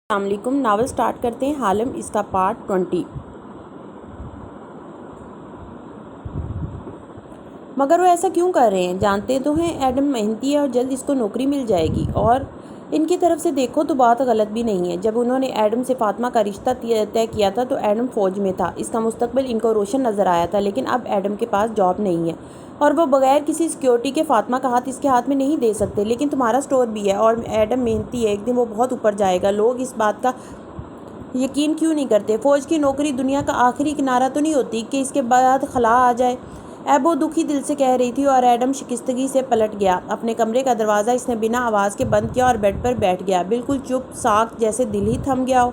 السلام علیکم۔ Novel start کرتے ہیں۔ حالم، اس کا پارٹ 20۔ مگر وہ ایسا کیوں کر رہے ہیں؟ جانتے تو ہیں ایڈم محنتی ہے اور جلد اس کو نوکری مل جائے گی، اور ان کی طرف سے دیکھو تو بات غلط بھی نہیں ہے۔ جب انہوں نے ایڈم سے فاطمہ کا رشتہ طے کیا تھا تو ایڈم فوج میں تھا، اس کا مستقبل ان کو روشن نظر آیا تھا، لیکن اب ایڈم کے پاس جاب نہیں ہے اور وہ بغیر کسی سیکیورٹی کے فاطمہ کا ہاتھ اس کے ہاتھ میں نہیں دے سکتے۔ لیکن تمہارا سٹور بھی ہے اور ایڈم محنتی ہے، ایک دن وہ بہت اوپر جائے گا۔ لوگ اس بات کا یقین کیوں نہیں کرتے؟ فوج کی نوکری دنیا کا آخری کنارہ تو نہیں ہوتی کہ اس کے بعد خلا آ جائے؟ ایبو دکھی دل سے کہہ رہی تھی اور ایڈم شکستگی سے پلٹ گیا۔ اپنے کمرے کا دروازہ اس نے بنا آواز کے بند کیا اور بیڈ پر بیٹھ گیا، بالکل چپ ساکھ، جیسے دل ہی تھم گیا ہو۔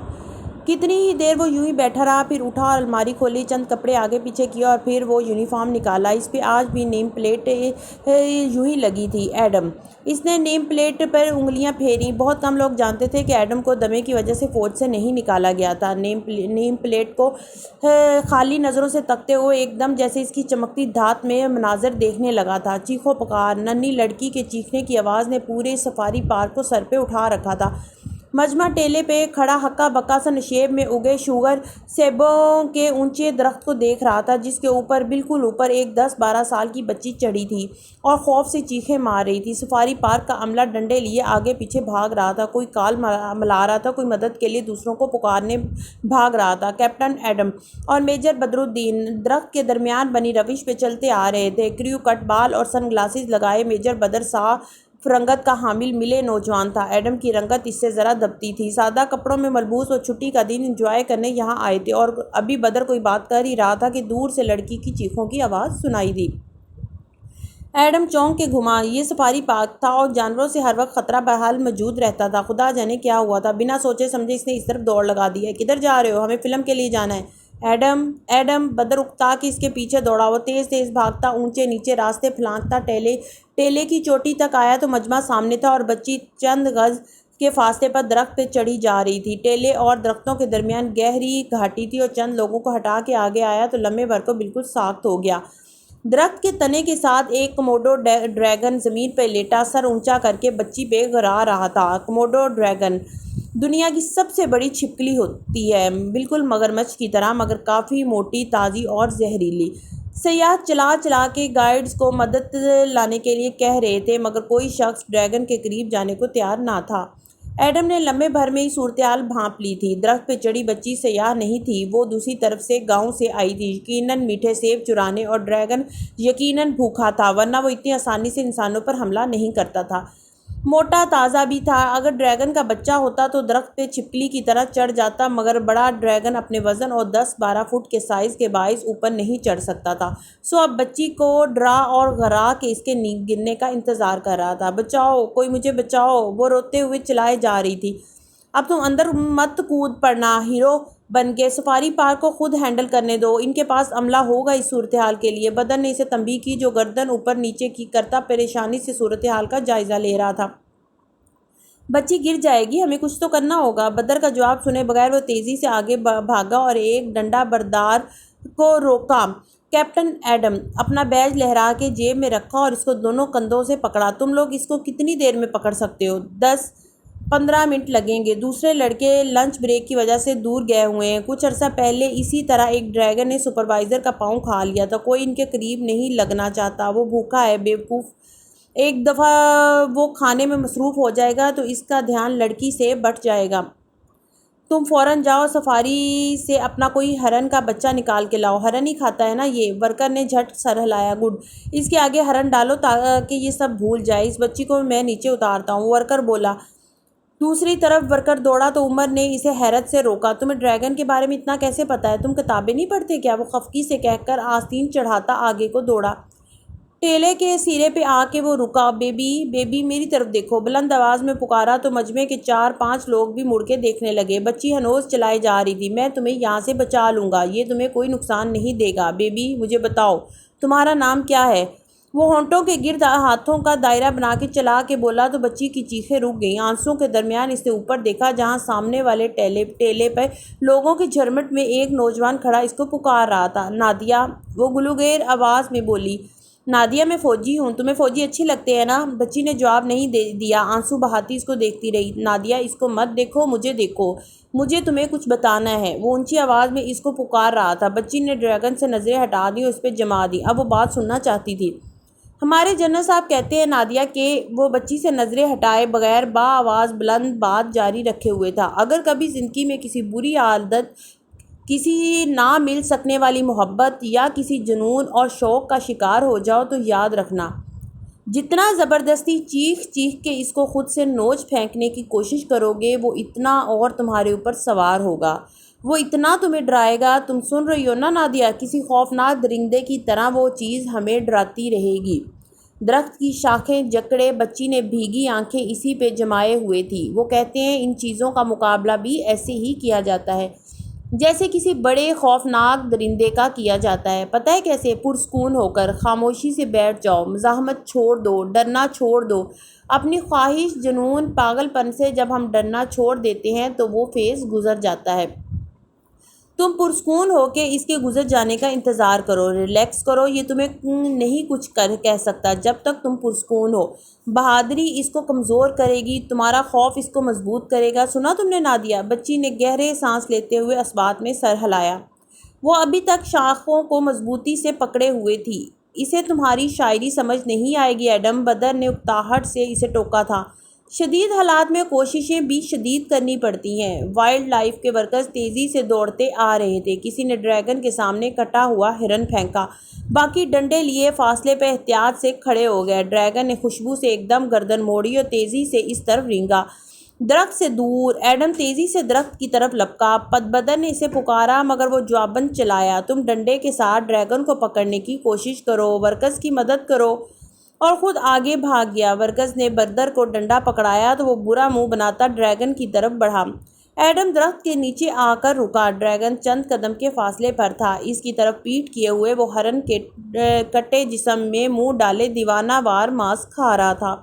کتنی ہی دیر وہ یوں ہی بیٹھا رہا، پھر اٹھا اور الماری کھولی، چند کپڑے آگے پیچھے کیا اور پھر وہ یونیفارم نکالا۔ اس پہ آج بھی نیم پلیٹ یوں ہی لگی تھی۔ ایڈم۔ اس نے نیم پلیٹ پر انگلیاں پھیریں۔ بہت کم لوگ جانتے تھے کہ ایڈم کو دمے کی وجہ سے فوج سے نہیں نکالا گیا تھا۔ نیم پلیٹ کو خالی نظروں سے تکتے ہوئے ایک دم جیسے اس کی چمکتی دھات میں مناظر دیکھنے لگا تھا۔ چیخو پکار، ننھی لڑکی کے چیخنے کی آواز نے پورے سفاری پارک کو سر پہ اٹھا رکھا تھا۔ مجمع ٹیلے پہ کھڑا ہکا بکا سا نشیب میں اگے شوگر سیبوں کے اونچے درخت کو دیکھ رہا تھا، جس کے اوپر بالکل اوپر ایک 10-12 سال کی بچی چڑھی تھی اور خوف سے چیخیں مار رہی تھی۔ سفاری پارک کا عملہ ڈنڈے لیے آگے پیچھے بھاگ رہا تھا، کوئی کال ملا رہا تھا، کوئی مدد کے لیے دوسروں کو پکارنے بھاگ رہا تھا۔ کیپٹن ایڈم اور میجر بدرالدین درخت کے درمیان بنی روش پہ چلتے آ رہے تھے۔ کریو کٹ بال اور سن گلاسز لگائے میجر بدر صاف رنگت کا حامل ملے نوجوان تھا۔ ایڈم کی رنگت اس سے ذرا دبتی تھی۔ سادہ کپڑوں میں ملبوس وہ چھٹی کا دن انجوائے کرنے یہاں آئے تھے، اور ابھی بدر کوئی بات کر ہی رہا تھا کہ دور سے لڑکی کی چیخوں کی آواز سنائی دی۔ ایڈم چونک کے گھما۔ یہ سفاری پارک تھا اور جانوروں سے ہر وقت خطرہ بہرحال موجود رہتا تھا۔ خدا جانے کیا ہوا تھا، بنا سوچے سمجھے اس نے اس طرف دوڑ لگا دی ہے۔ کدھر جا رہے ہو؟ ہمیں فلم کے لیے جانا ہے۔ ایڈم بدر اکتا کے اس کے پیچھے دوڑا۔ وہ تیز تیز بھاگتا، اونچے نیچے راستے پھلانگتا ٹیلے کی چوٹی تک آیا تو مجمع سامنے تھا اور بچی چند گز کے فاصلے پر درخت پہ چڑھی جا رہی تھی۔ ٹیلے اور درختوں کے درمیان گہری گھاٹی تھی اور چند لوگوں کو ہٹا کے آگے آیا تو لمحے بھر کو بالکل ساخت ہو گیا۔ درخت کے تنے کے ساتھ ایک کوموڈو ڈریگن زمین پہ لیٹا سر اونچا کر کے بچی پہ گرا رہا تھا۔ کوموڈو ڈریگن دنیا کی سب سے بڑی چھپکلی ہوتی ہے، بالکل مگرمچھ کی طرح، مگر کافی موٹی، تازی اور زہریلی۔ سیاح چلا چلا کے گائیڈز کو مدد لانے کے لیے کہہ رہے تھے، مگر کوئی شخص ڈریگن کے قریب جانے کو تیار نہ تھا۔ ایڈم نے لمحے بھر میں ہی صورتحال بھانپ لی تھی۔ درخت پہ چڑھی بچی سیاح نہیں تھی، وہ دوسری طرف سے گاؤں سے آئی تھی، یقیناً میٹھے سیب چرانے، اور ڈریگن یقیناً بھوکا تھا، ورنہ وہ اتنی آسانی سے انسانوں پر حملہ نہیں کرتا تھا۔ موٹا تازہ بھی تھا۔ اگر ڈریگن کا بچہ ہوتا تو درخت پہ چھپکلی کی طرح چڑھ جاتا، مگر بڑا ڈریگن اپنے وزن اور 10-12 فٹ کے سائز کے باعث اوپر نہیں چڑھ سکتا تھا، سو اب بچی کو ڈرا اور غرا کے اس کے گرنے کا انتظار کر رہا تھا۔ بچاؤ، کوئی مجھے بچاؤ، وہ روتے ہوئے چلائے جا رہی تھی۔ اب تم اندر مت کود پڑنا، ہیرو بن کے سفاری پارک کو خود ہینڈل کرنے دو، ان کے پاس عملہ ہوگا اس صورتحال کے لیے۔ بدر نے اسے تنبیہ کی، جو گردن اوپر نیچے کی کرتا پریشانی سے صورتحال کا جائزہ لے رہا تھا۔ بچی گر جائے گی، ہمیں کچھ تو کرنا ہوگا۔ بدر کا جواب سنے بغیر وہ تیزی سے آگے بھاگا اور ایک ڈنڈا بردار کو روکا۔ کیپٹن ایڈم اپنا بیج لہرا کے جیب میں رکھا اور اس کو دونوں کندھوں سے پکڑا۔ تم لوگ اس کو کتنی دیر میں پکڑ سکتے ہو؟ 10-15 منٹ لگیں گے۔ دوسرے لڑکے لنچ بریک کی وجہ سے دور گئے ہوئے ہیں۔ کچھ عرصہ پہلے اسی طرح ایک ڈریگن نے سپروائزر کا پاؤں کھا لیا تھا۔ کوئی ان کے قریب نہیں لگنا چاہتا، وہ بھوکا ہے، بیوقوف۔ ایک دفعہ وہ کھانے میں مصروف ہو جائے گا تو اس کا دھیان لڑکی سے بٹ جائے گا۔ تم فوراً جاؤ سفاری سے اپنا کوئی ہرن کا بچہ نکال کے لاؤ۔ ہرن ہی کھاتا ہے نا یہ؟ ورکر نے جھٹ سر ہلایا۔ گڈ، اس کے آگے ہرن ڈالو تاکہ یہ سب بھول جائے۔ اس بچی کو میں نیچے اتارتا ہوں، ورکر بولا۔ دوسری طرف ورکر دوڑا تو عمر نے اسے حیرت سے روکا۔ تمہیں ڈریگن کے بارے میں اتنا کیسے پتا ہے؟ تم کتابیں نہیں پڑھتے کیا؟ وہ خفگی سے کہہ کر آستین چڑھاتا آگے کو دوڑا۔ ٹیلے کے سرے پہ آ کے وہ رکا۔ بیبی میری طرف دیکھو، بلند آواز میں پکارا تو مجمع کے 4-5 لوگ بھی مڑ کے دیکھنے لگے۔ بچی ہنوز چلائی جا رہی تھی۔ میں تمہیں یہاں سے بچا لوں گا، یہ تمہیں کوئی نقصان نہیں دے گا۔ بیبی، مجھے بتاؤ تمہارا نام کیا ہے؟ وہ ہونٹوں کے گرد ہاتھوں کا دائرہ بنا کے چلا کے بولا تو بچی کی چیخیں رک گئیں۔ آنسوؤں کے درمیان اس نے اوپر دیکھا، جہاں سامنے والے ٹیلے پہ لوگوں کی جھرمٹ میں ایک نوجوان کھڑا اس کو پکار رہا تھا۔ نادیہ، وہ گلوگیر آواز میں بولی۔ نادیہ میں فوجی ہوں، تمہیں فوجی اچھی لگتے ہیں نا؟ بچی نے جواب نہیں دیا، آنسو بہاتی اس کو دیکھتی رہی۔ نادیہ اس کو مت دیکھو، مجھے دیکھو، مجھے تمہیں کچھ بتانا ہے، وہ اونچی آواز میں اس کو پکار رہا تھا۔ بچی نے ڈریگن سے نظریں ہٹا دیں اور اس پہ جما دیں، اب وہ بات سننا چاہتی تھی۔ ہمارے جنرل صاحب کہتے ہیں نادیہ کہ وہ بچی سے نظریں ہٹائے بغیر آواز بلند بات جاری رکھے ہوئے تھا۔ اگر کبھی زندگی میں کسی بری عادت، کسی نہ مل سکنے والی محبت یا کسی جنون اور شوق کا شکار ہو جاؤ تو یاد رکھنا، جتنا زبردستی چیخ چیخ کے اس کو خود سے نوچ پھینکنے کی کوشش کرو گے وہ اتنا اور تمہارے اوپر سوار ہوگا، وہ اتنا تمہیں ڈرائے گا۔ تم سن رہی ہو نا نادیہ؟ کسی خوفناک درندے کی طرح وہ چیز ہمیں ڈراتی رہے گی۔ درخت کی شاخیں جکڑے بچی نے بھیگی آنکھیں اسی پہ جمائے ہوئے تھی۔ وہ کہتے ہیں ان چیزوں کا مقابلہ بھی ایسے ہی کیا جاتا ہے جیسے کسی بڑے خوفناک درندے کا کیا جاتا ہے۔ پتہ ہے کیسے؟ پرسکون ہو کر، خاموشی سے بیٹھ جاؤ، مزاحمت چھوڑ دو، ڈرنا چھوڑ دو، اپنی خواہش، جنون، پاگل پن سے جب ہم ڈرنا چھوڑ دیتے ہیں تو وہ فیز گزر جاتا ہے۔ تم پرسکون ہو کے اس کے گزر جانے کا انتظار کرو، ریلیکس کرو، یہ تمہیں نہیں کچھ کہہ سکتا جب تک تم پرسکون ہو۔ بہادری اس کو کمزور کرے گی، تمہارا خوف اس کو مضبوط کرے گا۔ سنا تم نے نادیہ؟ بچی نے گہرے سانس لیتے ہوئے اثبات میں سر ہلایا۔ وہ ابھی تک شاخوں کو مضبوطی سے پکڑے ہوئے تھی۔ اسے تمہاری شاعری سمجھ نہیں آئے گی ایڈم، بدر نے اکتاہٹ سے اسے ٹوکا تھا۔ شدید حالات میں کوششیں بھی شدید کرنی پڑتی ہیں۔ وائلڈ لائف کے ورکرز تیزی سے دوڑتے آ رہے تھے۔ کسی نے ڈریگن کے سامنے کٹا ہوا ہرن پھینکا، باقی ڈنڈے لیے فاصلے پہ احتیاط سے کھڑے ہو گئے۔ ڈریگن نے خوشبو سے ایک دم گردن موڑی اور تیزی سے اس طرف رینگا، درخت سے دور۔ ایڈم تیزی سے درخت کی طرف لپکا۔ بدر نے اسے پکارا مگر وہ جواباً چلایا، تم ڈنڈے کے ساتھ ڈریگن کو پکڑنے کی کوشش کرو، ورکرز کی مدد کرو، اور خود آگے بھاگ گیا۔ ورکرز نے بدر کو ڈنڈا پکڑایا تو وہ برا منہ بناتا ڈریگن کی طرف بڑھا۔ ایڈم درخت کے نیچے آ کر رکا۔ ڈریگن چند قدم کے فاصلے پر تھا۔ اس کی طرف پیٹھ کیے ہوئے وہ ہرن کے کٹے جسم میں منہ ڈالے دیوانہ وار ماس کھا رہا تھا۔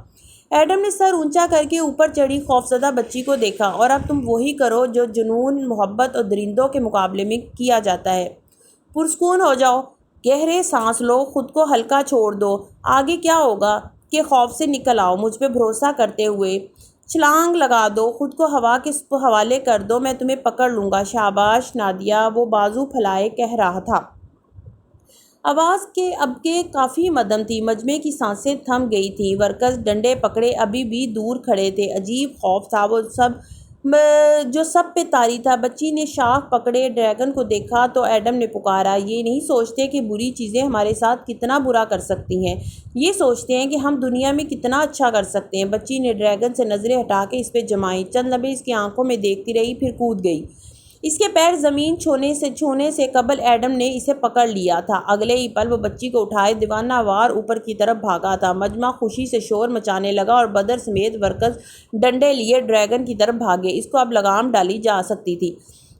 ایڈم نے سر اونچا کر کے اوپر چڑھی خوفزدہ بچی کو دیکھا، اور اب تم وہی کرو جو جنون، محبت اور درندوں کے مقابلے میں کیا جاتا ہے۔ پرسکون ہو جاؤ، گہرے سانس لو، خود کو ہلکا چھوڑ دو۔ آگے کیا ہوگا کہ خوف سے نکل آؤ، مجھ پہ بھروسہ کرتے ہوئے چھلانگ لگا دو، خود کو ہوا کے حوالے کر دو، میں تمہیں پکڑ لوں گا۔ شاباش نادیہ، وہ بازو پھیلائے کہہ رہا تھا۔ آواز کے اب کے کافی مدھم تھی، مجمع کی سانسیں تھم گئی تھیں۔ ورکرز ڈنڈے پکڑے ابھی بھی دور کھڑے تھے۔ عجیب خوف تھا وہ جو سب پہ طاری تھا۔ بچی نے شاخ پکڑے ڈریگن کو دیکھا تو ایڈم نے پکارا، یہ نہیں سوچتے کہ بری چیزیں ہمارے ساتھ کتنا برا کر سکتی ہیں، یہ سوچتے ہیں کہ ہم دنیا میں کتنا اچھا کر سکتے ہیں۔ بچی نے ڈریگن سے نظریں ہٹا کے اس پہ جمائیں، چند لمحے اس کی آنکھوں میں دیکھتی رہی، پھر کود گئی۔ اس کے پیر زمین چھونے سے قبل ایڈم نے اسے پکڑ لیا تھا۔ اگلے ہی پل وہ بچی کو اٹھائے دیوانہ وار اوپر کی طرف بھاگا تھا۔ مجمع خوشی سے شور مچانے لگا اور بدر سمیت ورکرز ڈنڈے لیے ڈریگن کی طرف بھاگے۔ اس کو اب لگام ڈالی جا سکتی تھی۔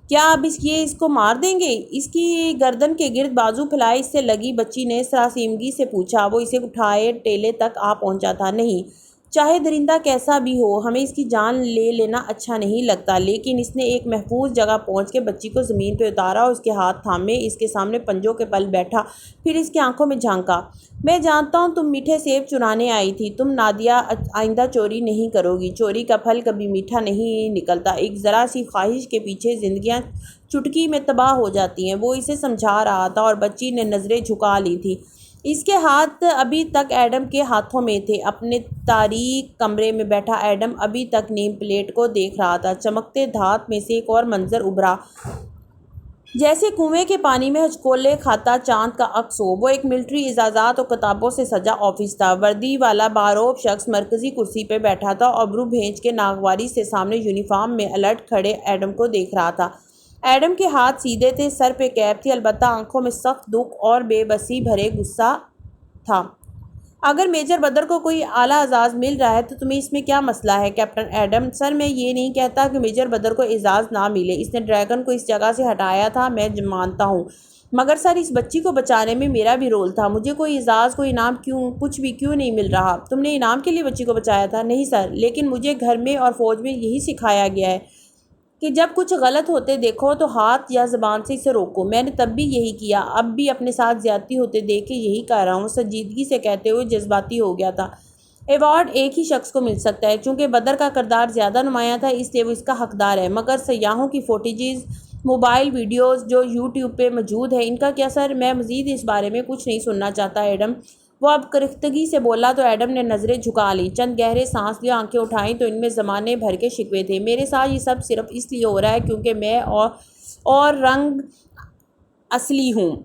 کیا اب اس کو مار دیں گے؟ اس کی گردن کے گرد بازو پھیلائے اس سے لگی بچی نے سراسیمگی سے پوچھا۔ وہ اسے اٹھائے ٹیلے تک آ پہنچا تھا۔ نہیں، چاہے درندہ کیسا بھی ہو، ہمیں اس کی جان لے لینا اچھا نہیں لگتا، لیکن اس نے ایک محفوظ جگہ پہنچ کے بچی کو زمین پہ اتارا اور اس کے ہاتھ تھامے اس کے سامنے پنجوں کے بل بیٹھا، پھر اس کی آنکھوں میں جھانکا۔ میں جانتا ہوں تم میٹھے سیب چرانے آئی تھی، تم نادیہ آئندہ چوری نہیں کرو گی، چوری کا پھل کبھی میٹھا نہیں نکلتا، ایک ذرا سی خواہش کے پیچھے زندگیاں چٹکی میں تباہ ہو جاتی ہیں۔ وہ اسے سمجھا رہا تھا اور بچی نے نظریں جھکا لی تھی۔ اس کے ہاتھ ابھی تک ایڈم کے ہاتھوں میں تھے۔ اپنے تاریک کمرے میں بیٹھا ایڈم ابھی تک نیم پلیٹ کو دیکھ رہا تھا۔ چمکتے دھات میں سے ایک اور منظر ابھرا، جیسے کنویں کے پانی میں ہچکولے کھاتا چاند کا عکس ہو۔ وہ ایک ملٹری اعزازات اور کتابوں سے سجا آفس تھا۔ وردی والا باروب شخص مرکزی کرسی پہ بیٹھا تھا اور ابرو بھینچ کے ناگواری سے سامنے یونیفارم میں الرٹ کھڑے ایڈم کو دیکھ رہا تھا۔ ایڈم کے ہاتھ سیدھے تھے، سر پہ کیپ تھی، البتہ آنکھوں میں سخت دکھ اور بے بسی بھرے غصہ تھا۔ اگر میجر بدر کو کوئی اعلیٰ اعزاز مل رہا ہے تو تمہیں اس میں کیا مسئلہ ہے کیپٹن ایڈم؟ سر، میں یہ نہیں کہتا کہ میجر بدر کو اعزاز نہ ملے، اس نے ڈریگن کو اس جگہ سے ہٹایا تھا، میں مانتا ہوں، مگر سر اس بچی کو بچانے میں میرا بھی رول تھا، مجھے کوئی اعزاز، کوئی انعام کچھ بھی کیوں نہیں مل رہا؟ تم نے انعام کے لیے بچی کو بچایا تھا؟ نہیں سر، لیکن مجھے گھر میں اور فوج میں یہی سکھایا گیا ہے کہ جب کچھ غلط ہوتے دیکھو تو ہاتھ یا زبان سے اسے روکو۔ میں نے تب بھی یہی کیا، اب بھی اپنے ساتھ زیادتی ہوتے دیکھ کے یہی کہہ رہا ہوں، سنجیدگی سے کہتے ہوئے جذباتی ہو گیا تھا۔ ایوارڈ ایک ہی شخص کو مل سکتا ہے، چونکہ بدر کا کردار زیادہ نمایاں تھا اس لیے وہ اس کا حقدار ہے، مگر سیاحوں کی فوٹیجز، موبائل ویڈیوز جو یوٹیوب پہ موجود ہیں، ان کا کیا سر؟ میں مزید اس بارے میں کچھ نہیں سننا چاہتا ایڈم، وہ اب کرختگی سے بولا تو ایڈم نے نظریں جھکا لی، چند گہرے سانس لیا، آنکھیں اٹھائیں تو ان میں زمانے بھر کے شکوے تھے۔ میرے ساتھ یہ سب صرف اس لیے ہو رہا ہے کیونکہ میں اور رنگ اصلی ہوں،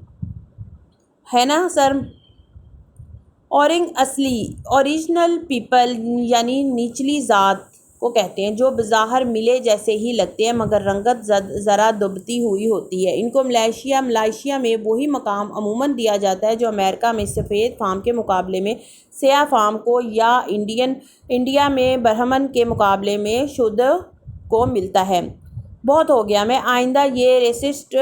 ہے نا سر؟ اورنگ اصلی، اوریجنل پیپل یعنی نچلی ذات کو کہتے ہیں، جو بظاہر ملے جیسے ہی لگتے ہیں مگر رنگت ذرا دبتی ہوئی ہوتی ہے۔ ان کو ملائیشیا میں وہی مقام عموماً دیا جاتا ہے جو امریکہ میں سفید فام کے مقابلے میں سیاہ فام کو، یا انڈیا میں برہمن کے مقابلے میں شودر کو ملتا ہے۔ بہت ہو گیا، میں آئندہ یہ ریسسٹ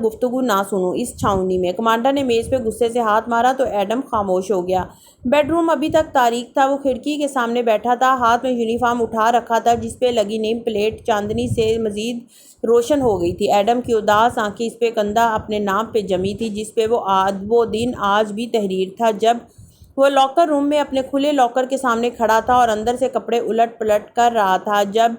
گفتگو نہ سنوں اس چھاؤنی میں۔ کمانڈر نے میز پہ غصے سے ہاتھ مارا تو ایڈم خاموش ہو گیا۔ بیڈ روم ابھی تک تاریک تھا، وہ کھڑکی کے سامنے بیٹھا تھا، ہاتھ میں یونیفارم اٹھا رکھا تھا جس پہ لگی نیم پلیٹ چاندنی سے مزید روشن ہو گئی تھی۔ ایڈم کی اداس آنکھیں اس پہ کندھا اپنے نام پہ جمی تھی جس پہ وہ دن آج بھی تحریر تھا جب وہ لاکر روم میں اپنے کھلے لاکر کے سامنے کھڑا تھا اور اندر سے کپڑے الٹ پلٹ کر رہا تھا جب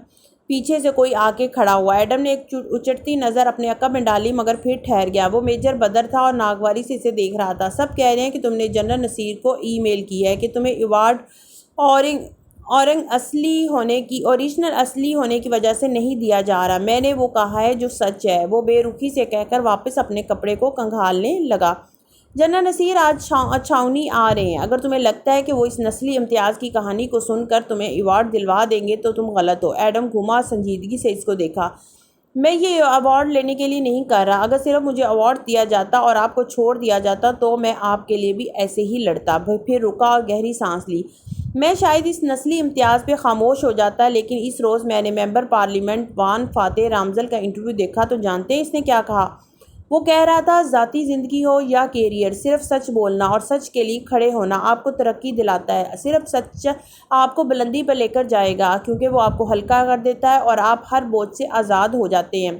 پیچھے سے کوئی آ کے کھڑا ہوا۔ ایڈم نے ایک اچٹتی نظر اپنے عقب میں ڈالی مگر پھر ٹھہر گیا۔ وہ میجر بدر تھا اور ناگواری سے اسے دیکھ رہا تھا۔ سب کہہ رہے ہیں کہ تم نے جنرل نصیر کو ای میل کی ہے کہ تمہیں ایوارڈ اوریجنل اصلی ہونے کی وجہ سے نہیں دیا جا رہا۔ میں نے وہ کہا ہے جو سچ ہے، وہ بے رخی سے کہہ کر واپس اپنے کپڑے کو کنگھالنے لگا۔ جنرل نصیر آج چھاؤنی آ رہے ہیں، اگر تمہیں لگتا ہے کہ وہ اس نسلی امتیاز کی کہانی کو سن کر تمہیں ایوارڈ دلوا دیں گے تو تم غلط ہو۔ ایڈم گھوما، سنجیدگی سے اس کو دیکھا۔ میں یہ ایوارڈ لینے کے لیے نہیں کر رہا، اگر صرف مجھے ایوارڈ دیا جاتا اور آپ کو چھوڑ دیا جاتا تو میں آپ کے لیے بھی ایسے ہی لڑتا۔ پھر رکا اور گہری سانس لی۔ میں شاید اس نسلی امتیاز پہ خاموش ہو جاتا، لیکن اس روز میں نے ممبر پارلیمنٹ وان فاتح رامزل کا انٹرویو دیکھا تو جانتے ہیں اس نے کیا کہا؟ وہ کہہ رہا تھا ذاتی زندگی ہو یا کیریئر، صرف سچ بولنا اور سچ کے لیے کھڑے ہونا آپ کو ترقی دلاتا ہے۔ صرف سچ آپ کو بلندی پر لے کر جائے گا کیونکہ وہ آپ کو ہلکا کر دیتا ہے اور آپ ہر بوجھ سے آزاد ہو جاتے ہیں۔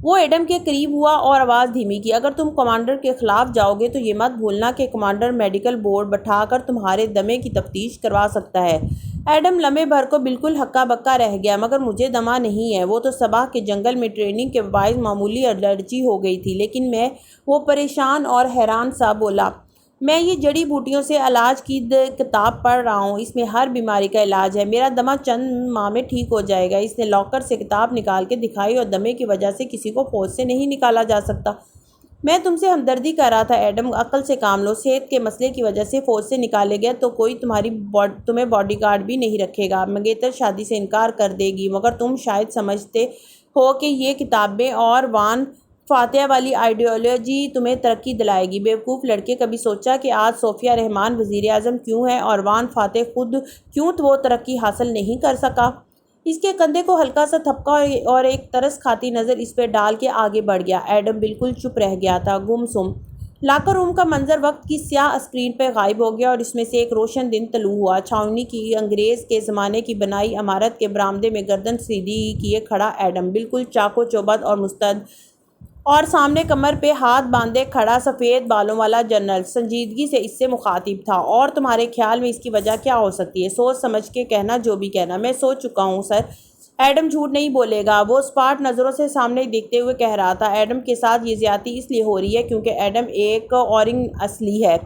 وہ ایڈم کے قریب ہوا اور آواز دھیمی کی، اگر تم کمانڈر کے خلاف جاؤ گے تو یہ مت بھولنا کہ کمانڈر میڈیکل بورڈ بٹھا کر تمہارے دمے کی تفتیش کروا سکتا ہے۔ ایڈم لمحے بھر کو بالکل ہکا بکا رہ گیا، مگر مجھے دمہ نہیں ہے، وہ تو صبا کے جنگل میں ٹریننگ کے باعث معمولی الرجی ہو گئی تھی، لیکن وہ پریشان اور حیران سا بولا، میں یہ جڑی بوٹیوں سے علاج کی کتاب پڑھ رہا ہوں، اس میں ہر بیماری کا علاج ہے، میرا دمہ چند ماہ میں ٹھیک ہو جائے گا۔ اس نے لاکر سے کتاب نکال کے دکھائی، اور دمے کی وجہ سے کسی کو فوج سے نہیں نکالا جا سکتا۔ میں تم سے ہمدردی کر رہا تھا ایڈم، عقل سے کام لو، صحت کے مسئلے کی وجہ سے فوج سے نکالے گئے تو کوئی تمہیں باڈی گارڈ بھی نہیں رکھے گا، منگیتر شادی سے انکار کر دے گی، مگر تم شاید سمجھتے ہو کہ یہ کتابیں اور وان فاتح والی آئیڈیالوجی تمہیں ترقی دلائے گی۔ بیوقوف لڑکے، کبھی سوچا کہ آج صوفیہ رحمان وزیر اعظم کیوں ہے اور وان فاتح خود کیوں وہ ترقی حاصل نہیں کر سکا؟ اس کے کندھے کو ہلکا سا تھپکا اور ایک ترس کھاتی نظر اس پہ ڈال کے آگے بڑھ گیا۔ ایڈم بالکل چپ رہ گیا تھا، گم سم۔ لاکر روم کا منظر وقت کی سیاہ اسکرین پہ غائب ہو گیا اور اس میں سے ایک روشن دن طلوع ہوا۔ چھاؤنی کی انگریز کے زمانے کی بنائی عمارت کے برآمدے میں گردن سیدھی کیے کھڑا ایڈم، بالکل چاق و چوبند اور مستعد، اور سامنے کمر پہ ہاتھ باندھے کھڑا سفید بالوں والا جنرل سنجیدگی سے اس سے مخاطب تھا۔ اور تمہارے خیال میں اس کی وجہ کیا ہو سکتی ہے؟ سوچ سمجھ کے کہنا جو بھی کہنا۔ میں سوچ چکا ہوں سر۔ ایڈم جھوٹ نہیں بولے گا، وہ اسپاٹ نظروں سے سامنے دیکھتے ہوئے کہہ رہا تھا۔ ایڈم کے ساتھ یہ زیادتی اس لیے ہو رہی ہے کیونکہ ایڈم ایک اورنگ اصلی ہے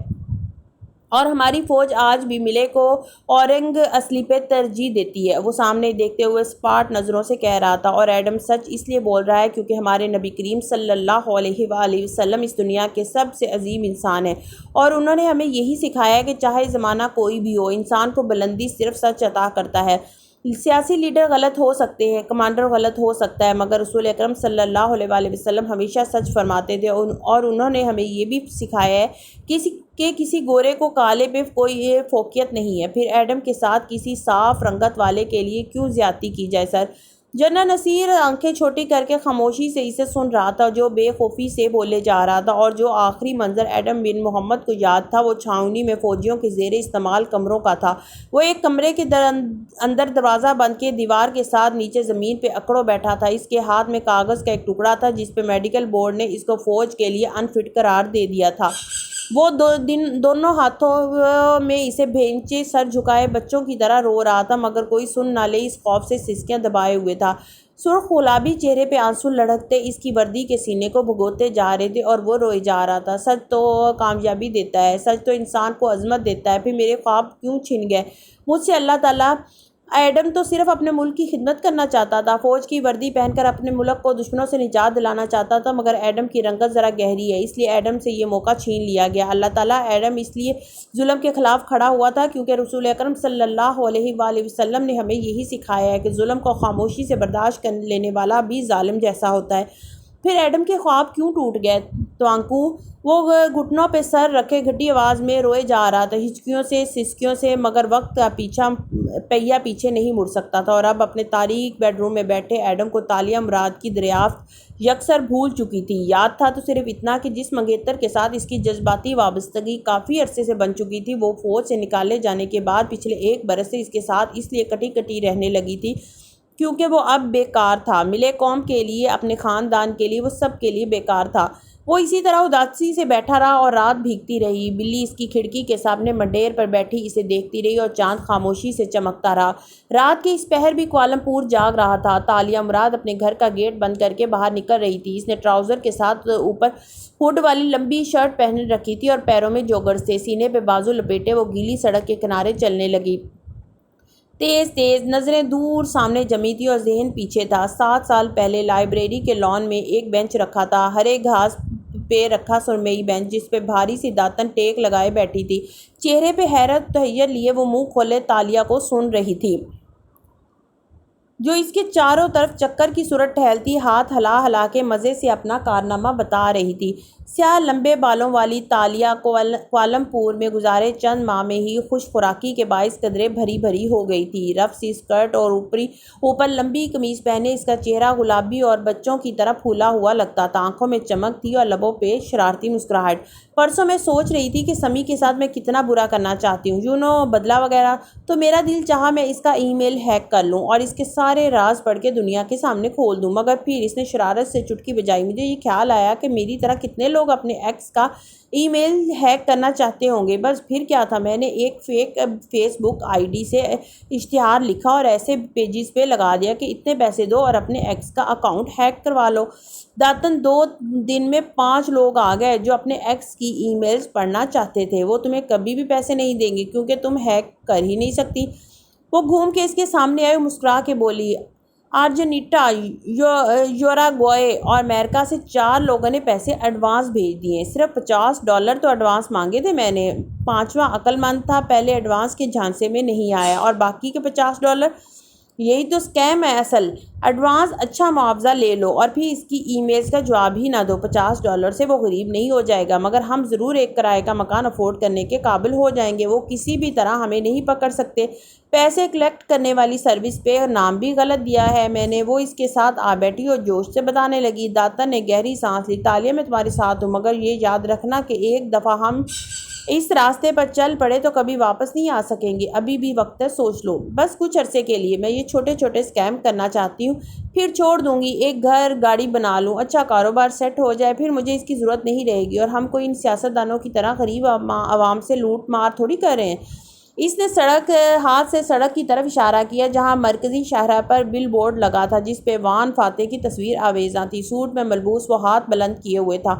اور ہماری فوج آج بھی ملے کو اورنگ اصلی پہ ترجیح دیتی ہے، وہ سامنے دیکھتے ہوئے اسپاٹ نظروں سے کہہ رہا تھا۔ اور ایڈم سچ اس لیے بول رہا ہے کیونکہ ہمارے نبی کریم صلی اللہ علیہ وآلہ وسلم اس دنیا کے سب سے عظیم انسان ہیں اور انہوں نے ہمیں یہی سکھایا ہے کہ چاہے زمانہ کوئی بھی ہو، انسان کو بلندی صرف سچ عطا کرتا ہے۔ سیاسی لیڈر غلط ہو سکتے ہیں، کمانڈر غلط ہو سکتا ہے، مگر رسول اکرم صلی اللہ علیہ وآلہ وسلم ہمیشہ سچ فرماتے تھے اور انہوں نے ہمیں یہ بھی سکھایا ہے کہ کسی گورے کو کالے پہ کوئی فوقیت نہیں ہے۔ پھر ایڈم کے ساتھ کسی صاف رنگت والے کے لیے کیوں زیادتی کی جائے سر؟ جنرل نصیر آنکھیں چھوٹی کر کے خاموشی سے اسے سن رہا تھا، جو بے خوفی سے بولے جا رہا تھا، اور جو آخری منظر ایڈم بن محمد کو یاد تھا وہ چھاؤنی میں فوجیوں کے زیر استعمال کمروں کا تھا۔ وہ ایک کمرے کے اندر دروازہ بند کے دیوار کے ساتھ نیچے زمین پہ اکڑو بیٹھا تھا۔ اس کے ہاتھ میں کاغذ کا ایک ٹکڑا تھا جس پہ میڈیکل بورڈ نے اس کو فوج کے لیے ان فٹ قرار دے دیا تھا۔ وہ دونوں ہاتھوں میں اسے بھینچے سر جھکائے بچوں کی طرح رو رہا تھا، مگر کوئی سن نہ لے اس خوف سے سسکیاں دبائے ہوئے تھا۔ سرخ گلابی چہرے پہ آنسو لڑکتے اس کی وردی کے سینے کو بھگوتے جا رہے تھے اور وہ روئے جا رہا تھا۔ سچ تو کامیابی دیتا ہے، سچ تو انسان کو عظمت دیتا ہے۔ پھر میرے خواب کیوں چھن گئے مجھ سے اللہ تعالیٰ؟ ایڈم تو صرف اپنے ملک کی خدمت کرنا چاہتا تھا، فوج کی وردی پہن کر اپنے ملک کو دشمنوں سے نجات دلانا چاہتا تھا، مگر ایڈم کی رنگت ذرا گہری ہے، اس لیے ایڈم سے یہ موقع چھین لیا گیا۔ اللہ تعالیٰ ایڈم اس لیے ظلم کے خلاف کھڑا ہوا تھا کیونکہ رسول اکرم صلی اللہ علیہ وآلہ وسلم نے ہمیں یہی سکھایا ہے کہ ظلم کو خاموشی سے برداشت کر لینے والا بھی ظالم جیسا ہوتا ہے۔ پھر ایڈم کے خواب کیوں ٹوٹ گئے توانکو؟ وہ گھٹنوں پہ سر رکھے گھٹی آواز میں روئے جا رہا تھا، ہچکیوں سے سسکیوں سے، مگر وقت کا پہیہ پیچھے نہیں مڑ سکتا تھا، اور اب اپنے تاریک بیڈ روم میں بیٹھے ایڈم کو تالیہ مراد کی دریافت یکسر بھول چکی تھی۔ یاد تھا تو صرف اتنا کہ جس منگیتر کے ساتھ اس کی جذباتی وابستگی کافی عرصے سے بن چکی تھی، وہ فوج سے نکالے جانے کے بعد پچھلے 1 برس سے اس کے ساتھ اس لیے کٹی کٹی رہنے لگی تھی کیونکہ وہ اب بیکار تھا، ملے قوم کے لیے، اپنے خاندان کے لیے، وہ سب کے لیے بیکار تھا۔ وہ اسی طرح اداسی سے بیٹھا رہا اور رات بھیگتی رہی۔ بلی اس کی کھڑکی کے سامنے منڈیر پر بیٹھی اسے دیکھتی رہی اور چاند خاموشی سے چمکتا رہا۔ رات کے اس پہر بھی کوالالمپور جاگ رہا تھا۔ تالیہ مراد اپنے گھر کا گیٹ بند کر کے باہر نکل رہی تھی۔ اس نے ٹراؤزر کے ساتھ اوپر ہڈ والی لمبی شرٹ پہن رکھی تھی اور پیروں میں جوگرز تھے، سینے پہ بازو لپیٹے وہ گیلی سڑک کے کنارے چلنے لگی۔ تیز تیز نظریں دور سامنے جمی تھی اور ذہن پیچھے تھا۔ 7 سال پہلے لائبریری کے لان میں ایک بینچ رکھا تھا، ہرے گھاس پہ رکھا سرمئی بینچ جس پہ بھاری سی داتن ٹیک لگائے بیٹھی تھی۔ چہرے پہ حیرت تحیر لیے وہ منہ کھولے تالیہ کو سن رہی تھی، جو اس کے چاروں طرف چکر کی صورت ٹہلتی ہاتھ ہلا ہلا کے مزے سے اپنا کارنامہ بتا رہی تھی۔ سیاہ لمبے بالوں والی تالیہ کوالالمپور میں گزارے چند ماہ میں ہی خوش خوراکی کے باعث قدرے بھری بھری ہو گئی تھی۔ رف سی اسکرٹ اور اوپر لمبی قمیض پہنے اس کا چہرہ گلابی اور بچوں کی طرح پھولا ہوا لگتا تھا، آنکھوں میں چمک تھی اور لبوں پہ شرارتی مسکراہٹ۔ پرسوں میں سوچ رہی تھی کہ سمی کے ساتھ میں کتنا برا کرنا چاہتی ہوں، بدلہ وغیرہ، تو میرا دل چاہا میں اس کا ای میل ہیک کر لوں اور اس کے سارے راز پڑھ کے دنیا کے سامنے کھول دوں، مگر پھر اس نے شرارت سے چٹکی بجائی۔ مجھے یہ خیال آیا کہ میری طرح کتنے لوگ اپنے ایکس کا ای میل ہیک کرنا چاہتے ہوں گے۔ بس پھر کیا تھا، میں نے ایک fake Facebook ID سے اشتہار لکھا اور ایسے پیجز پہ لگا دیا کہ اتنے پیسے دو اور اپنے ایکس کا اکاؤنٹ ہیک کروا لو۔ داتن 2 دن میں 5 لوگ آ گئے جو اپنے ایکس کی ای میلز پڑھنا چاہتے تھے۔ وہ تمہیں کبھی بھی پیسے نہیں دیں گے کیونکہ تم ہیک کر ہی نہیں سکتی۔ وہ گھوم کے اس کے سامنے آئی اور مسکرا کے بولی، ارجنٹینا، یوراگوئے اور امریکہ سے 4 لوگوں نے پیسے ایڈوانس بھیج دیے۔ صرف $50 تو ایڈوانس مانگے تھے میں نے۔ 5واں عقل مند تھا، پہلے ایڈوانس کے جھانسے میں نہیں آیا، اور باقی کے $50 یہی تو اسکیم ہے اصل۔ ایڈوانس اچھا معاوضہ لے لو اور پھر اس کی ای میلز کا جواب ہی نہ دو۔ $50 سے وہ غریب نہیں ہو جائے گا، مگر ہم ضرور ایک کرائے کا مکان افورڈ کرنے کے قابل ہو جائیں گے۔ وہ کسی بھی طرح ہمیں نہیں پکڑ سکتے۔ پیسے کلیکٹ کرنے والی سروس پہ نام بھی غلط دیا ہے میں نے۔ وہ اس کے ساتھ آ بیٹھی اور جوش سے بتانے لگی۔ داتن نے گہری سانس لی۔ تالیہ، میں تمہارے ساتھ ہوں، مگر یہ یاد رکھنا کہ ایک دفعہ ہم اس راستے پر چل پڑے تو کبھی واپس نہیں آ سکیں گے۔ ابھی بھی وقت ہے، سوچ لو۔ بس کچھ عرصے کے لیے میں یہ چھوٹے چھوٹے اسکیم کرنا چاہتی ہوں، پھر چھوڑ دوں گی۔ ایک گھر گاڑی بنا لوں، اچھا کاروبار سیٹ ہو جائے، پھر مجھے اس کی ضرورت نہیں رہے گی، اور ہم کوئی ان سیاستدانوں کی طرح غریب عوام سے لوٹ مار تھوڑی کر رہے ہیں۔ اس نے ہاتھ سے سڑک کی طرف اشارہ کیا جہاں مرکزی شاہراہ پر بل بورڈ لگا تھا جس پہ وان فاتح کی تصویر آویزاں تھی۔ سوٹ میں ملبوس وہ ہاتھ بلند کیے ہوئے تھا،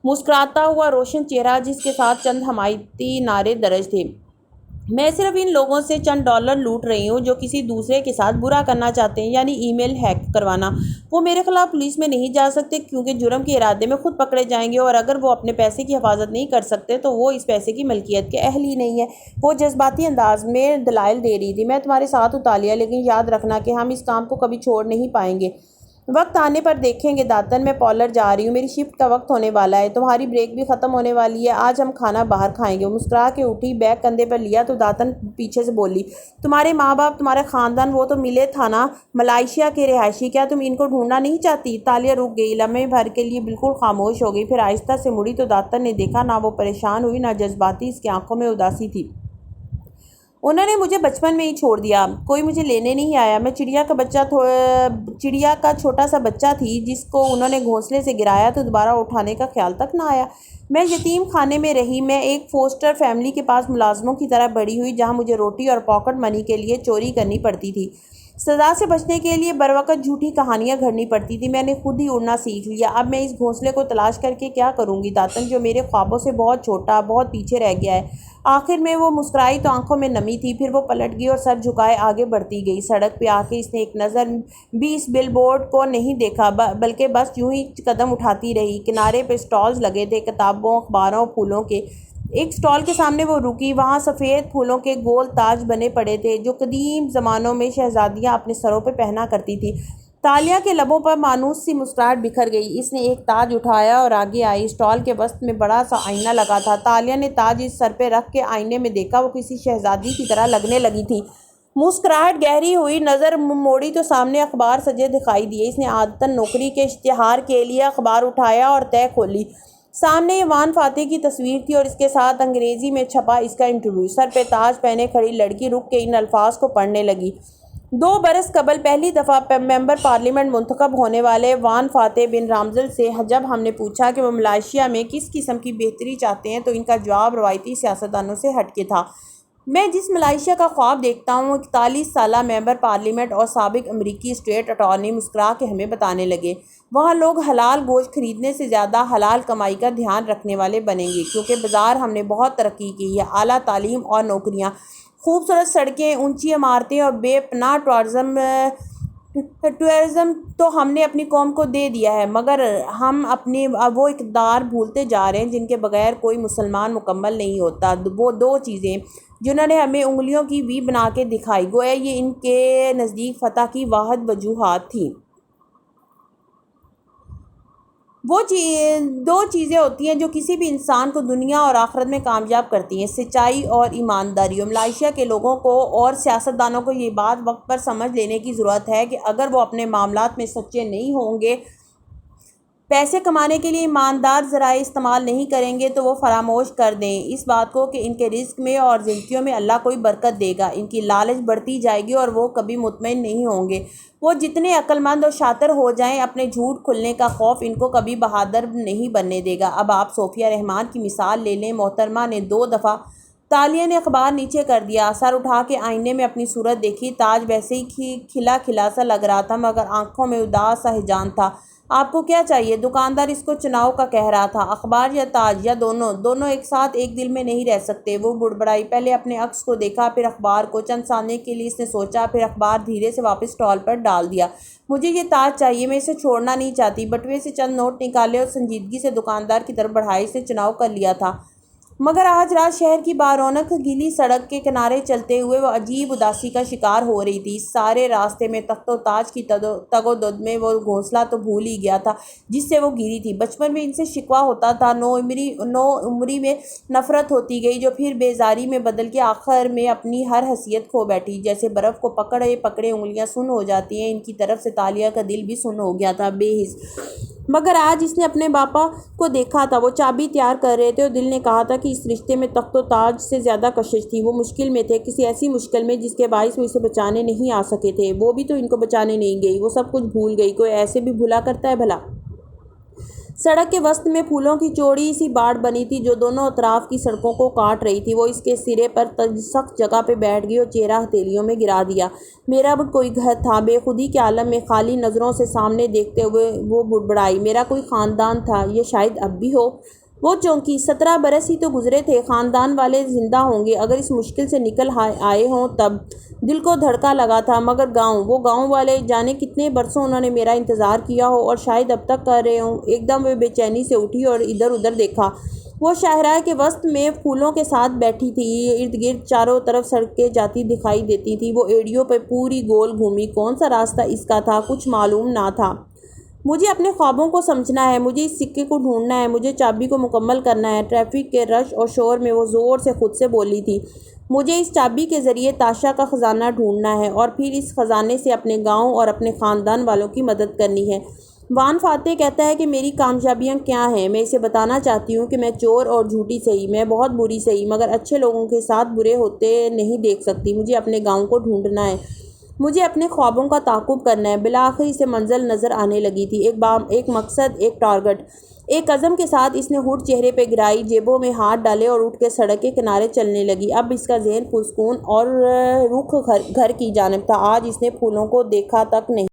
مسکراتا ہوا روشن چہرہ جس کے ساتھ چند حمایتی نعرے درج تھے۔ میں صرف ان لوگوں سے چند ڈالر لوٹ رہی ہوں جو کسی دوسرے کے ساتھ برا کرنا چاہتے ہیں، یعنی ای میل ہیک کروانا۔ وہ میرے خلاف پولیس میں نہیں جا سکتے کیونکہ جرم کے ارادے میں خود پکڑے جائیں گے، اور اگر وہ اپنے پیسے کی حفاظت نہیں کر سکتے تو وہ اس پیسے کی ملکیت کے اہل ہی نہیں ہیں۔ وہ جذباتی انداز میں دلائل دے رہی تھی۔ میں تمہارے ساتھ ہوں تالیہ، لیکن یاد رکھنا کہ ہم اس کام کو کبھی چھوڑ نہیں پائیں گے۔ وقت آنے پر دیکھیں گے داتن، میں پارلر جا رہی ہوں، میری شفٹ کا وقت ہونے والا ہے، تمہاری بریک بھی ختم ہونے والی ہے، آج ہم کھانا باہر کھائیں گے۔ وہ مسکرا کے اٹھی، بیگ کندھے پر لیا تو داتن پیچھے سے بولی، تمہارے ماں باپ، تمہارا خاندان، وہ تو ملے تھا نا، ملائیشیا کے رہائشی، کیا تم ان کو ڈھونڈنا نہیں چاہتی؟ تالیہ رک گئی، لمحے بھر کے لیے بالکل خاموش ہو گئی، پھر آہستہ سے مڑی تو داتن نے دیکھا نہ وہ پریشان ہوئی نہ جذباتی، اس کی آنکھوں میں اداسی تھی۔ انہوں نے مجھے بچپن میں ہی چھوڑ دیا، کوئی مجھے لینے نہیں آیا، میں چڑیا کا چھوٹا سا بچہ تھی جس کو انہوں نے گھونسلے سے گرایا تو دوبارہ اٹھانے کا خیال تک نہ آیا۔ میں یتیم خانے میں رہی، میں ایک فوسٹر فیملی کے پاس ملازموں کی طرح بڑی ہوئی جہاں مجھے روٹی اور پاکٹ منی کے لیے چوری کرنی پڑتی تھی، سزا سے بچنے کے لیے بروقت جھوٹی کہانیاں گھڑنی پڑتی تھی۔ میں نے خود ہی اڑنا سیکھ لیا، اب میں اس گھونسلے کو تلاش کر کے کیا کروں گی داتن، جو میرے خوابوں سے بہت چھوٹا، بہت پیچھے رہ گیا ہے۔ آخر میں وہ مسکرائی تو آنکھوں میں نمی تھی، پھر وہ پلٹ گئی اور سر جھکائے آگے بڑھتی گئی۔ سڑک پہ آ کے اس نے ایک نظر بھی اس بل بورڈ کو نہیں دیکھا، بلکہ بس یوں ہی قدم اٹھاتی رہی۔ کنارے پہ سٹالز لگے تھے، کتابوں، اخباروں، پھولوں کے۔ ایک سٹال کے سامنے وہ رکی، وہاں سفید پھولوں کے گول تاج بنے پڑے تھے جو قدیم زمانوں میں شہزادیاں اپنے سروں پہ پہنا کرتی تھی۔ تالیہ کے لبوں پر مانوس سی مسکراہٹ بکھر گئی، اس نے ایک تاج اٹھایا اور آگے آئی۔ سٹال کے وسط میں بڑا سا آئینہ لگا تھا، تالیہ نے تاج اس سر پہ رکھ کے آئینے میں دیکھا، وہ کسی شہزادی کی طرح لگنے لگی تھی۔ مسکراہٹ گہری ہوئی، نظر موڑی تو سامنے اخبار سجے دکھائی دیے۔ اس نے عادتاً نوکری کے اشتہار کے لیے اخبار اٹھایا اور تہہ کھولی۔ سامنے ایوان فاتح کی تصویر تھی اور اس کے ساتھ انگریزی میں چھپا اس کا انٹرویو۔ سر پہ تاج پہنے کھڑی لڑکی رک کے ان الفاظ کو پڑھنے لگی۔ 2 برس قبل پہلی دفعہ ممبر پارلیمنٹ منتخب ہونے والے وان فاتح بن رامزل سے جب ہم نے پوچھا کہ وہ ملائیشیا میں کس قسم کی بہتری چاہتے ہیں تو ان کا جواب روایتی سیاستدانوں سے ہٹ کے تھا۔ میں جس ملائیشیا کا خواب دیکھتا ہوں، 41 سالہ ممبر پارلیمنٹ اور سابق امریکی اسٹیٹ اٹارنی مسکرا کے ہمیں بتانے لگے، وہاں لوگ حلال گوشت خریدنے سے زیادہ حلال کمائی کا دھیان رکھنے والے بنیں گے، کیونکہ بازار ہم نے بہت ترقی کی ہے، اعلیٰ تعلیم اور نوکریاں، خوبصورت سڑکیں، اونچی عمارتیں اور بے پناہ ٹورزم تو ہم نے اپنی قوم کو دے دیا ہے، مگر ہم اپنے وہ اقدار بھولتے جا رہے ہیں جن کے بغیر کوئی مسلمان مکمل نہیں ہوتا۔ وہ 2 چیزیں جنہوں نے ہمیں انگلیوں کی وی بنا کے دکھائی، گویا یہ ان کے نزدیک فتح کی واحد وجوہات تھیں۔ وہ 2 چیزیں ہوتی ہیں جو کسی بھی انسان کو دنیا اور آخرت میں کامیاب کرتی ہیں، سچائی اور ایمانداری۔ اور ملائیشیا کے لوگوں کو اور سیاستدانوں کو یہ بات وقت پر سمجھ لینے کی ضرورت ہے کہ اگر وہ اپنے معاملات میں سچے نہیں ہوں گے، پیسے کمانے کے لیے ایماندار ذرائع استعمال نہیں کریں گے، تو وہ فراموش کر دیں اس بات کو کہ ان کے رزق میں اور زندگیوں میں اللہ کوئی برکت دے گا۔ ان کی لالچ بڑھتی جائے گی اور وہ کبھی مطمئن نہیں ہوں گے۔ وہ جتنے عقل مند اور شاطر ہو جائیں، اپنے جھوٹ کھلنے کا خوف ان کو کبھی بہادر نہیں بننے دے گا۔ اب آپ صوفیہ رحمان کی مثال لے لیں، محترمہ نے 2 دفعہ تالیہ نے اخبار نیچے کر دیا، سر اٹھا کے آئینے میں اپنی صورت دیکھی، تاج ویسے ہی کھلا کھلا سا لگ رہا تھا مگر آنکھوں میں اداس سا ہیجان تھا۔ آپ کو کیا چاہیے؟ دکاندار اس کو چناؤ کا کہہ رہا تھا، اخبار یا تاج یا دونوں ایک ساتھ ایک دل میں نہیں رہ سکتے۔ وہ بڑبڑائی، پہلے اپنے عکس کو دیکھا پھر اخبار کو، چند ثانیے کے لیے اس نے سوچا، پھر اخبار دھیرے سے واپس اسٹال پر ڈال دیا۔ مجھے یہ تاج چاہیے، میں اسے چھوڑنا نہیں چاہتی۔ بٹوے سے چند نوٹ نکالے اور سنجیدگی سے دکاندار کی طرف بڑھائے، اس نے چناؤ کر لیا تھا، مگر آج رات شہر کی بارونق گیلی سڑک کے کنارے چلتے ہوئے وہ عجیب اداسی کا شکار ہو رہی تھی۔ اس سارے راستے میں تخت و تاج کی تگ و دو میں وہ گھونسلہ تو بھول ہی گیا تھا جس سے وہ گری تھی۔ بچپن میں ان سے شکوہ ہوتا تھا، نو عمری میں نفرت ہوتی گئی جو پھر بیزاری میں بدل کے آخر میں اپنی ہر حیثیت کھو بیٹھی، جیسے برف کو پکڑے پکڑے انگلیاں سن ہو جاتی ہیں۔ ان کی طرف سے تالیہ کا دل بھی سن ہو گیا تھا، بے حس۔ مگر آج اس نے اپنے باپا کو دیکھا تھا، وہ چابی تیار کر رہے تھے اور دل نے کہا تھا کہ اس رشتے میں تخت و تاج سے زیادہ کشش تھی۔ وہ مشکل میں تھے، کسی ایسی مشکل میں جس کے باعث وہ اسے بچانے نہیں آ سکے تھے۔ وہ بھی تو ان کو بچانے نہیں گئی، وہ سب کچھ بھول گئی۔ کوئی ایسے بھی بھولا کرتا ہے بھلا؟ سڑک کے وسط میں پھولوں کی چوڑی سی باڑ بنی تھی جو دونوں اطراف کی سڑکوں کو کاٹ رہی تھی۔ وہ اس کے سرے پر سخت جگہ پہ بیٹھ گئی اور چہرہ ہتھیلیوں میں گرا دیا۔ میرا بھی کوئی گھر تھا، بے خودی کے عالم میں خالی نظروں سے سامنے دیکھتے ہوئے وہ بڑبڑائی، میرا کوئی خاندان تھا، یہ شاید اب بھی ہو۔ وہ چونکی، 17 برس ہی تو گزرے تھے، خاندان والے زندہ ہوں گے اگر اس مشکل سے نکل آئے ہوں تب۔ دل کو دھڑکا لگا تھا، مگر وہ گاؤں والے، جانے کتنے برسوں انہوں نے میرا انتظار کیا ہو اور شاید اب تک کر رہے ہوں۔ ایک دم وہ بے چینی سے اٹھی اور ادھر ادھر دیکھا۔ وہ شاہراہ کے وسط میں پھولوں کے ساتھ بیٹھی تھی، ارد گرد چاروں طرف سڑکیں جاتی دکھائی دیتی تھی۔ وہ ایڑیوں پہ پوری گول گھومی، کون سا راستہ اس کا تھا کچھ معلوم نہ تھا۔ مجھے اپنے خوابوں کو سمجھنا ہے، مجھے اس سکے کو ڈھونڈنا ہے، مجھے چابی کو مکمل کرنا ہے۔ ٹریفک کے رش اور شور میں وہ زور سے خود سے بولی تھی، مجھے اس چابی کے ذریعے تاشا کا خزانہ ڈھونڈنا ہے اور پھر اس خزانے سے اپنے گاؤں اور اپنے خاندان والوں کی مدد کرنی ہے۔ وان فاتح کہتا ہے کہ میری کامیابیاں کیا ہیں؟ میں اسے بتانا چاہتی ہوں کہ میں چور اور جھوٹی صحیح، میں بہت بری صحیح، مگر اچھے لوگوں کے ساتھ برے ہوتے نہیں دیکھ سکتی۔ مجھے اپنے گاؤں کو ڈھونڈنا ہے، مجھے اپنے خوابوں کا تعاقب کرنا ہے۔ بالآخر اسے منزل نظر آنے لگی تھی، ایک مقصد، ایک ٹارگٹ۔ ایک عزم کے ساتھ اس نے ہوٹ چہرے پہ گرائی، جیبوں میں ہاتھ ڈالے اور اٹھ کے سڑک کے کنارے چلنے لگی۔ اب اس کا ذہن پرسکون اور رخ گھر کی جانب تھا۔ آج اس نے پھولوں کو دیکھا تک نہیں۔